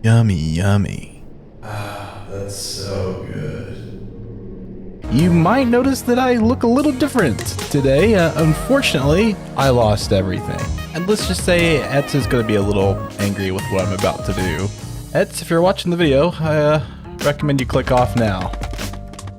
Yummy, yummy. Ah, that's so good. You might notice that I look a little different today. Unfortunately, I lost everything. And let's just say Etz is going to be a little angry with what I'm about to do. Etz, if you're watching the video, I recommend you click off now.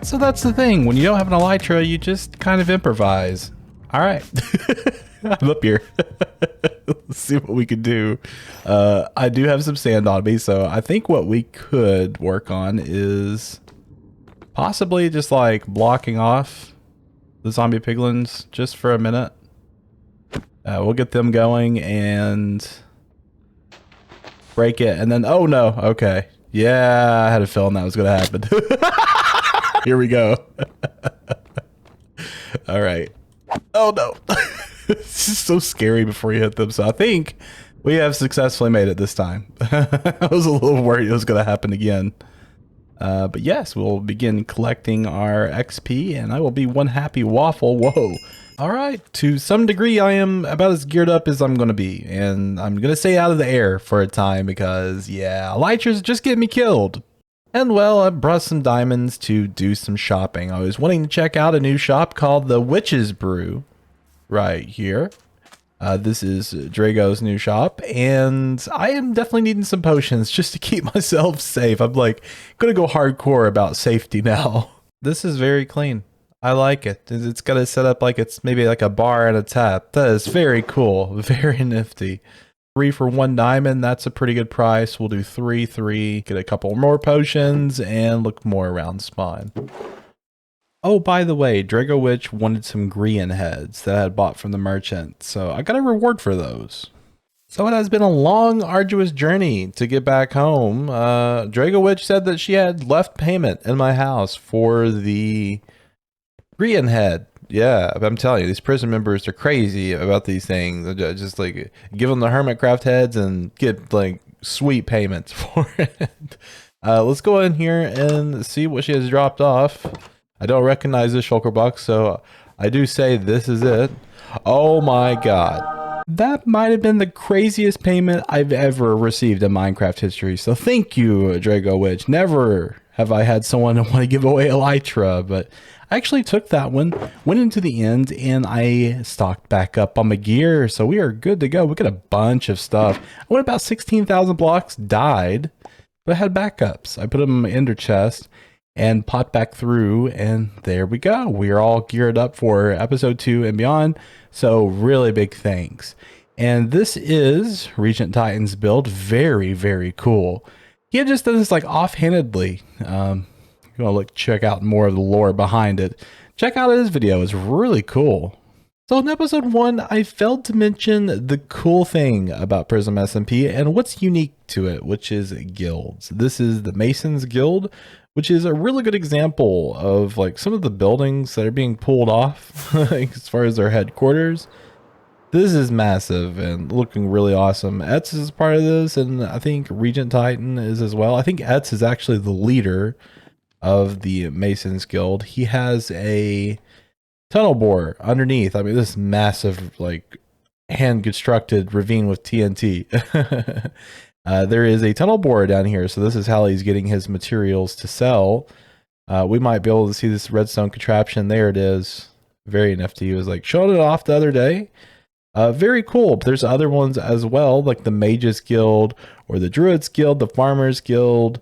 So that's the thing. When you don't have an elytra, you just kind of improvise. All right. I'm up here. Let's see what we can do. I do have some sand on me, so I think what we could work on is possibly just like blocking off the zombie piglins just for a minute. We'll get them going and break it, and then oh no, okay. Yeah, I had a feeling that was gonna happen. Here we go. All right. Oh no. It's just so scary before you hit them. So I think we have successfully made it this time. I was a little worried it was going to happen again. But yes, we'll begin collecting our XP and I will be one happy waffle. Whoa. All right. To some degree, I am about as geared up as I'm going to be. And I'm going to stay out of the air for a time because, yeah, elytras just get me killed. And well, I brought some diamonds to do some shopping. I was wanting to check out a new shop called the Witch's Brew. Right here. This is Drago's new shop, and I am definitely needing some potions just to keep myself safe. I'm like gonna go hardcore about safety now. This is very clean. I like it. It's got it set up like it's maybe like a bar and a tap. That is very cool. Very nifty. 3 for 1 diamond. That's a pretty good price. We'll do 3, get a couple more potions, and look more around spawn. Oh, by the way, Drago Witch wanted some green heads that I had bought from the merchant, so I got a reward for those. So it has been a long, arduous journey to get back home. Drago Witch said that she had left payment in my house for the green head. Yeah, I'm telling you, these prison members are crazy about these things. Just like give them the Hermitcraft heads and get like sweet payments for it. Let's go in here and see what she has dropped off. I don't recognize this shulker box, so I do say this is it. Oh my god. That might have been the craziest payment I've ever received in Minecraft history. So thank you, Drago Witch. Never have I had someone want to give away Elytra, but I actually took that one, went into the end, and I stocked back up on my gear. So we are good to go. We got a bunch of stuff. I went about 16,000 blocks, died, but I had backups. I put them in my ender chest and popped back through, and there we go. We are all geared up for episode 2 and beyond. So really big thanks. And this is Regent Titan's build. Very, very cool. He had just done this like offhandedly. You want to look, check out more of the lore behind it. Check out his video. It's really cool. So in episode 1, I failed to mention the cool thing about P.R.I.S.M SMP and what's unique to it, which is guilds. This is the Masons Guild, which is a really good example of like some of the buildings that are being pulled off as far as their headquarters. This is massive and looking really awesome. Etz is part of this, and I think Regent Titan is as well. I think Etz is actually the leader of the Masons Guild. He has a tunnel bore underneath. I mean, this massive, like, hand constructed ravine with TNT. There is a tunnel bore down here, so this is how he's getting his materials to sell. We might be able to see this redstone contraption. There it is. Very nifty. He was like showing it off the other day. Very cool. But there's other ones as well, like the Mages Guild or the Druids Guild, the Farmers Guild,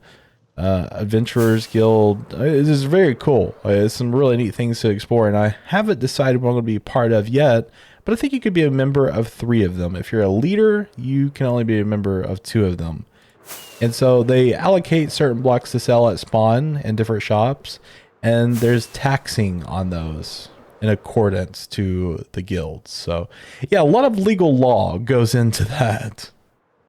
Adventurers Guild. This is very cool. There's some really neat things to explore, and I haven't decided what I'm going to be part of yet. But I think you could be a member of 3 of them. If you're a leader, you can only be a member of 2 of them. And so they allocate certain blocks to sell at spawn in different shops, and there's taxing on those in accordance to the guilds. So yeah, a lot of legal law goes into that.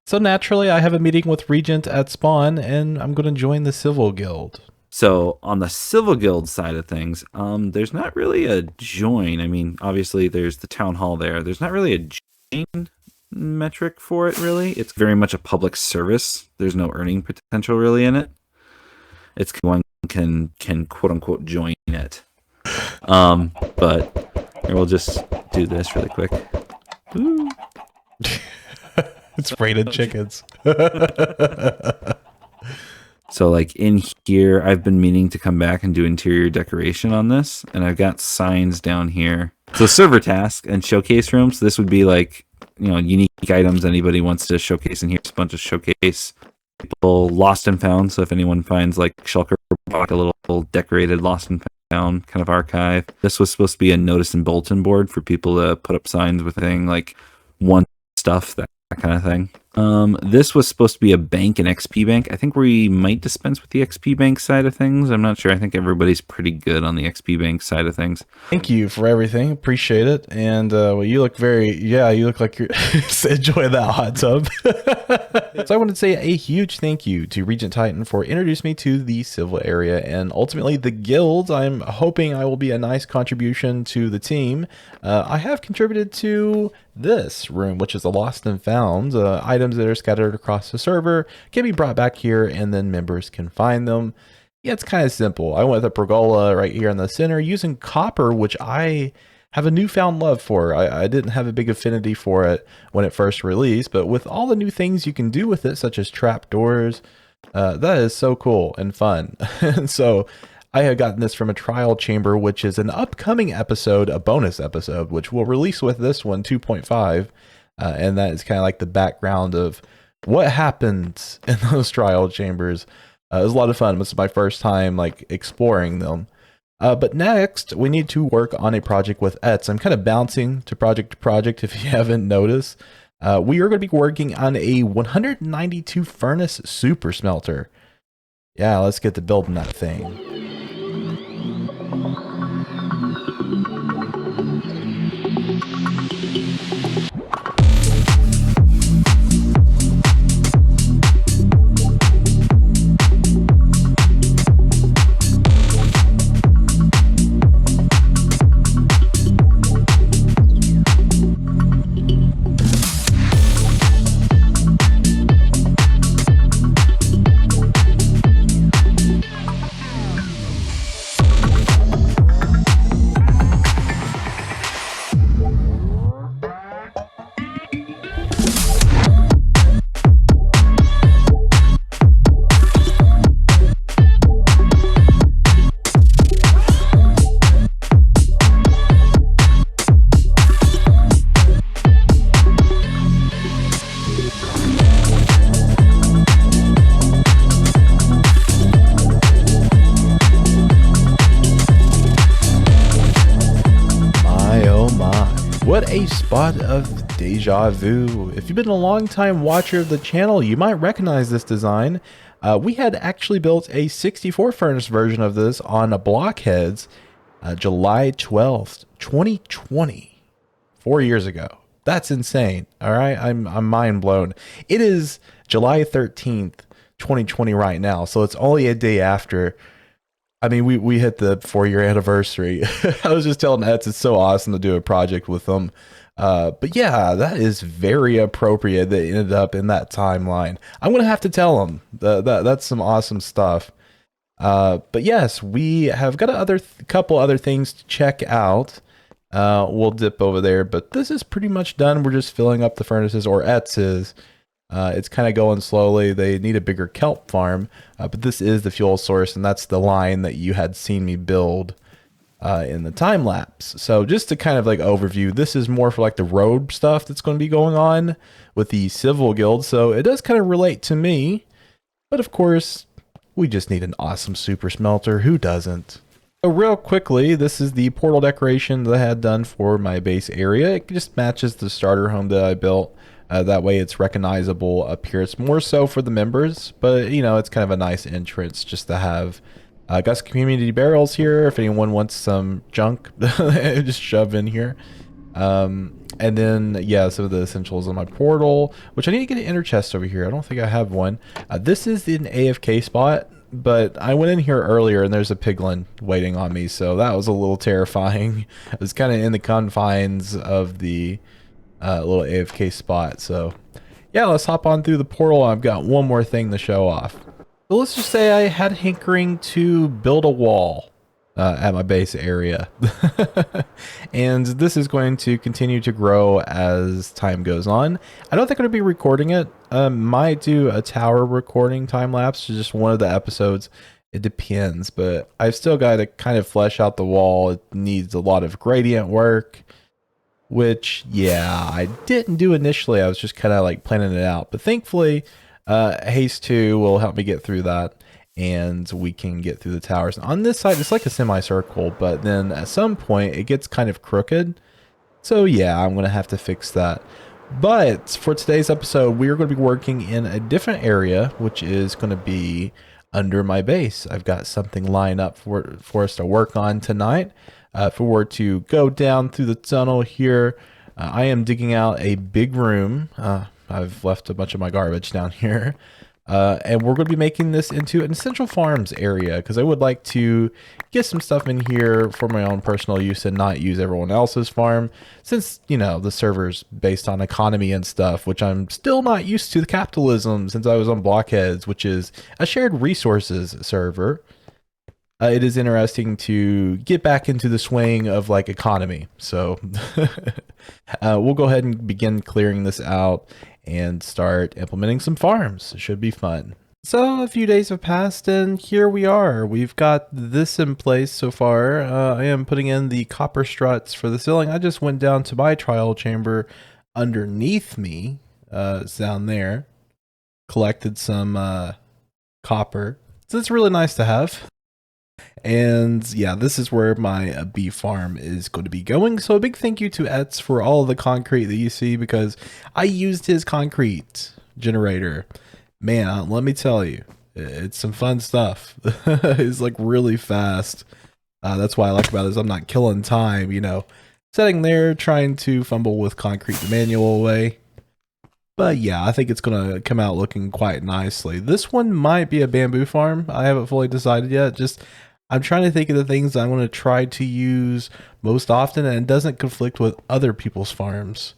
So naturally, I have a meeting with Regent at spawn, and I'm going to join the Civil Guild. So on the Civil Guild side of things, there's not really a join. I mean, obviously there's the town hall there. There's not really a join metric for it, really. It's very much a public service. There's no earning potential really in it. It's one can quote unquote join it. But here, we'll just do this really quick. Ooh. It's raining chickens. So like in here, I've been meaning to come back and do interior decoration on this, and I've got signs down here. So server task and showcase rooms. This would be like, unique items anybody wants to showcase in here. It's a bunch of showcase people lost and found. So if anyone finds like shulker, like a little decorated lost and found kind of archive. This was supposed to be a notice and bulletin board for people to put up signs with thing like one stuff, that kind of thing. This was supposed to be a bank, an XP bank. I think we might dispense with the XP bank side of things. I'm not sure. I think everybody's pretty good on the XP bank side of things. Thank you for everything. Appreciate it. And well, you look you look like you're enjoying that hot tub. So I want to say a huge thank you to Regent Titan for introducing me to the civil area and ultimately the guild. I'm hoping I will be a nice contribution to the team. I have contributed to this room, which is a lost and found. Items that are scattered across the server can be brought back here and then members can find them. Yeah, it's kind of simple. I went with a pergola right here in the center using copper, which I have a newfound love for. I didn't have a big affinity for it when it first released, but with all the new things you can do with it, such as trapdoors, that is so cool and fun. And so I had gotten this from a trial chamber, which is an upcoming episode, a bonus episode, which we'll release with this one, 2.5. And that is kind of like the background of what happened in those trial chambers. It was a lot of fun. This is my first time like exploring them. But next, we need to work on a project with P.R.I.S.M. I'm kind of bouncing to project if you haven't noticed. We are going to be working on a 192 furnace super smelter. Yeah, let's get to building that thing. What a spot of deja vu. If you've been a long time watcher of the channel, you might recognize this design. We had actually built a 64 furnace version of this on a blockheads July 12th, 2020, 4 years ago. That's insane. All right, I'm mind blown. It is July 13th, 2020 right now, so it's only a day after. I mean, we hit the 4-year anniversary. I was just telling Eds, it's so awesome to do a project with them. But yeah, that is very appropriate that it ended up in that timeline. I'm going to have to tell them that's some awesome stuff. But yes, we have got a couple other things to check out. We'll dip over there, but this is pretty much done. We're just filling up the furnaces, or Ets is. It's kind of going slowly. They need a bigger kelp farm, but this is the fuel source, and that's the line that you had seen me build in the time lapse. So just to kind of like overview, this is more for like the road stuff that's going to be going on with the civil guild. So it does kind of relate to me, but of course we just need an awesome super smelter. Who doesn't? So real quickly, this is the portal decoration that I had done for my base area. It just matches the starter home that I built. That way it's recognizable up here. It's more so for the members, but you know, it's kind of a nice entrance just to have. Got some community barrels here if anyone wants some junk, just shove in here. And then, yeah, some of the essentials on my portal, which I need to get an inner chest over here. I don't think I have one. This is an AFK spot, but I went in here earlier and there's a piglin waiting on me, so that was a little terrifying. It was kind of in the confines of the little AFK spot. So yeah, let's hop on through the portal. I've got one more thing to show off. So let's just say I had hankering to build a wall. at my base area. And this is going to continue to grow as time goes on. I don't think I'm going to be recording it. Might do a tower recording time lapse, just one of the episodes. It depends, but I've still got to kind of flesh out the wall. It needs a lot of gradient work, which, yeah, I didn't do initially. I was just kind of like planning it out. But thankfully, Haste 2 will help me get through that, and we can get through the towers. On this side, it's like a semicircle, but then at some point, it gets kind of crooked. So yeah, I'm going to have to fix that. But for today's episode, we are going to be working in a different area, which is going to be under my base. I've got something lined up for us to work on tonight. If we were to go down through the tunnel here, I am digging out a big room. I've left a bunch of my garbage down here. And we're going to be making this into an essential farms area because I would like to get some stuff in here for my own personal use and not use everyone else's farm, since, you know, the server's based on economy and stuff, which I'm still not used to the capitalism since I was on Blockheads, which is a shared resources server. It is interesting to get back into the swing of like economy. So we'll go ahead and begin clearing this out and start implementing some farms. It should be fun. So a few days have passed and here we are. We've got this in place so far. I am putting in the copper struts for the ceiling. I just went down to my trial chamber underneath me. It's down there. Collected some copper. So it's really nice to have. And yeah, this is where my bee farm is going to be going. So a big thank you to Etz for all of the concrete that you see, because I used his concrete generator. Man, let me tell you, it's some fun stuff. It's like really fast. That's why I like about it is I'm not killing time, you know, sitting there trying to fumble with concrete the manual way. But yeah, I think it's going to come out looking quite nicely. This one might be a bamboo farm. I haven't fully decided yet. Just I'm trying to think of the things I'm going to try to use most often and it doesn't conflict with other people's farms.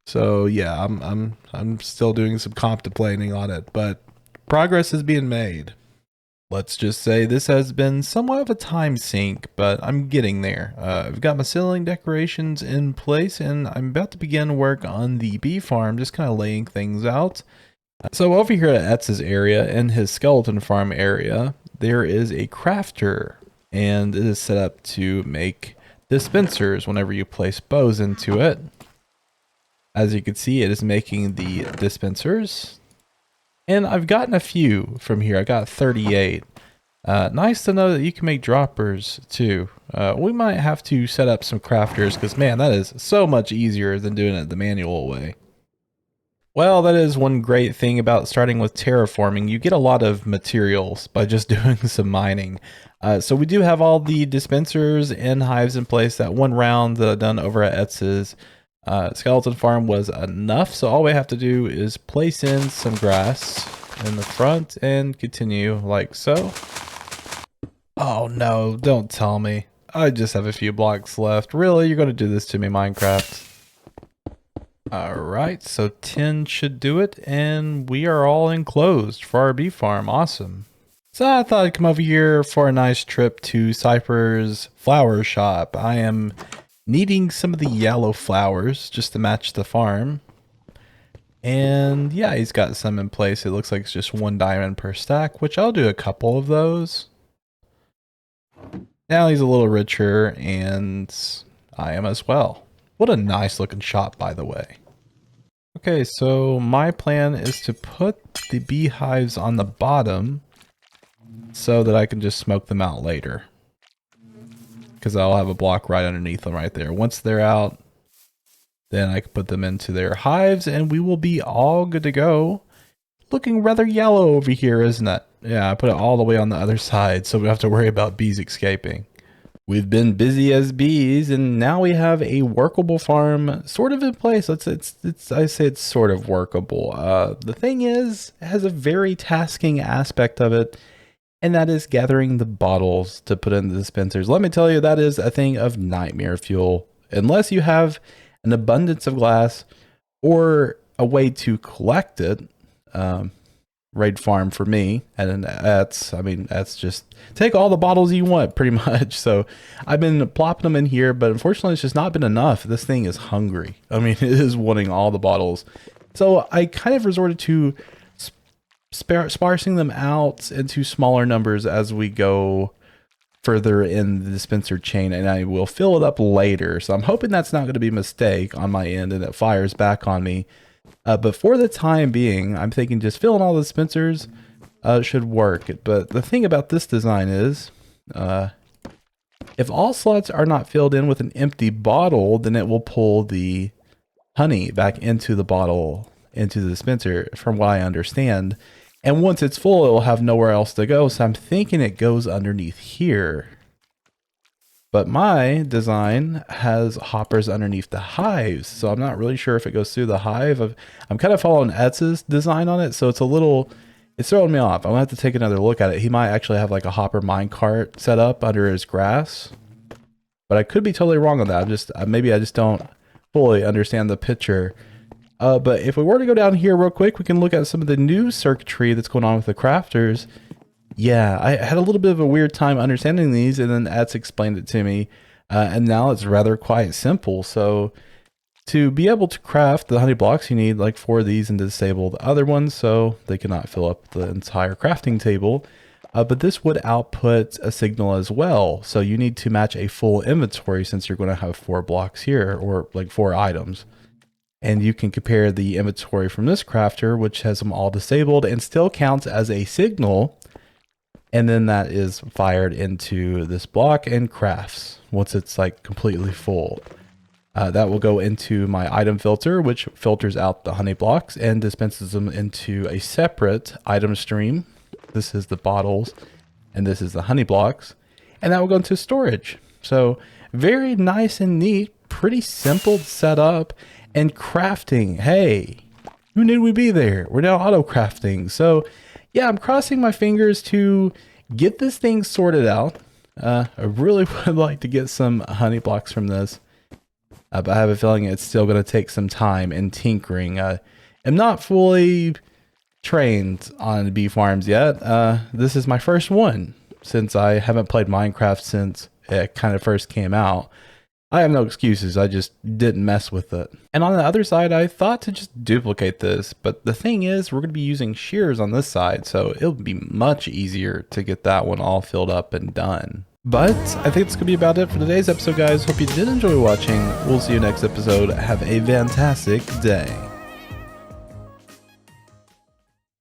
So yeah, I'm still doing some contemplating on it, but progress is being made. Let's just say this has been somewhat of a time sink, but I'm getting there. I've got my ceiling decorations in place and I'm about to begin work on the bee farm, just kind of laying things out. So over here at Etz's area, in his skeleton farm area, there is a crafter, and it is set up to make dispensers whenever you place bows into it. As you can see, it is making the dispensers. And I've gotten a few from here. I got 38. Nice to know that you can make droppers too. We might have to set up some crafters because, man, that is so much easier than doing it the manual way. Well, that is one great thing about starting with terraforming. You get a lot of materials by just doing some mining. So we do have all the dispensers and hives in place. That one round that I've done over at Etz's skeleton farm was enough. So all we have to do is place in some grass in the front and continue like so. Oh no, don't tell me. I just have a few blocks left. Really? You're going to do this to me, Minecraft? Alright, so 10 should do it, and we are all enclosed for our bee farm. Awesome. So I thought I'd come over here for a nice trip to Cypher's flower shop. I am needing some of the yellow flowers just to match the farm. And yeah, he's got some in place. It looks like it's just 1 diamond per stack, which I'll do a couple of those. Now he's a little richer, and I am as well. What a nice looking shop, by the way. Okay, so my plan is to put the beehives on the bottom so that I can just smoke them out later. Because I'll have a block right underneath them right there. Once they're out, then I can put them into their hives and we will be all good to go. Looking rather yellow over here, isn't it? Yeah, I put it all the way on the other side so we don't have to worry about bees escaping. We've been busy as bees, and now we have a workable farm sort of in place. I say it's sort of workable. The thing is, it has a very tasking aspect of it, and that is gathering the bottles to put in the dispensers. Let me tell you, that is a thing of nightmare fuel. Unless you have an abundance of glass or a way to collect it, raid farm for me. And that's just take all the bottles you want pretty much. So I've been plopping them in here, but unfortunately it's just not been enough. This thing is hungry. I mean, it is wanting all the bottles. So I kind of resorted to sparsing them out into smaller numbers as we go further in the dispenser chain, and I will fill it up later. So I'm hoping that's not going to be a mistake on my end and it fires back on me. But for the time being, I'm thinking just filling all the dispensers should work. But the thing about this design is, if all slots are not filled in with an empty bottle, then it will pull the honey back into the bottle, into the dispenser, from what I understand. And once it's full, it will have nowhere else to go. So I'm thinking it goes underneath here. But my design has hoppers underneath the hives. So I'm not really sure if it goes through the hive. I'm kind of following Etz's design on it. So it's throwing me off. I'm going to have to take another look at it. He might actually have like a hopper minecart set up under his grass. But I could be totally wrong on that. Maybe I just don't fully understand the picture. But if we were to go down here real quick, we can look at some of the new circuitry that's going on with the crafters. Yeah, I had a little bit of a weird time understanding these, and then Etz explained it to me. And now it's rather quite simple. So to be able to craft the honey blocks, you need like 4 of these and disable the other ones so they cannot fill up the entire crafting table. But this would output a signal as well. So you need to match a full inventory since you're going to have 4 blocks here, or like 4 items. And you can compare the inventory from this crafter, which has them all disabled and still counts as a signal. And then that is fired into this block and crafts once it's like completely full. That will go into my item filter, which filters out the honey blocks and dispenses them into a separate item stream. This is the bottles and this is the honey blocks. And that will go into storage. So very nice and neat, pretty simple setup. And crafting, hey, who knew we'd be there? We're now auto crafting. So yeah, I'm crossing my fingers to get this thing sorted out. I really would like to get some honey blocks from this. But I have a feeling it's still going to take some time and tinkering. I'm not fully trained on bee farms yet. This is my first one since I haven't played Minecraft since it kind of first came out. I have no excuses, I just didn't mess with it. And on the other side, I thought to just duplicate this, but the thing is, we're going to be using shears on this side, so it'll be much easier to get that one all filled up and done. But I think that's going to be about it for today's episode, guys. Hope you did enjoy watching. We'll see you next episode. Have a fantastic day.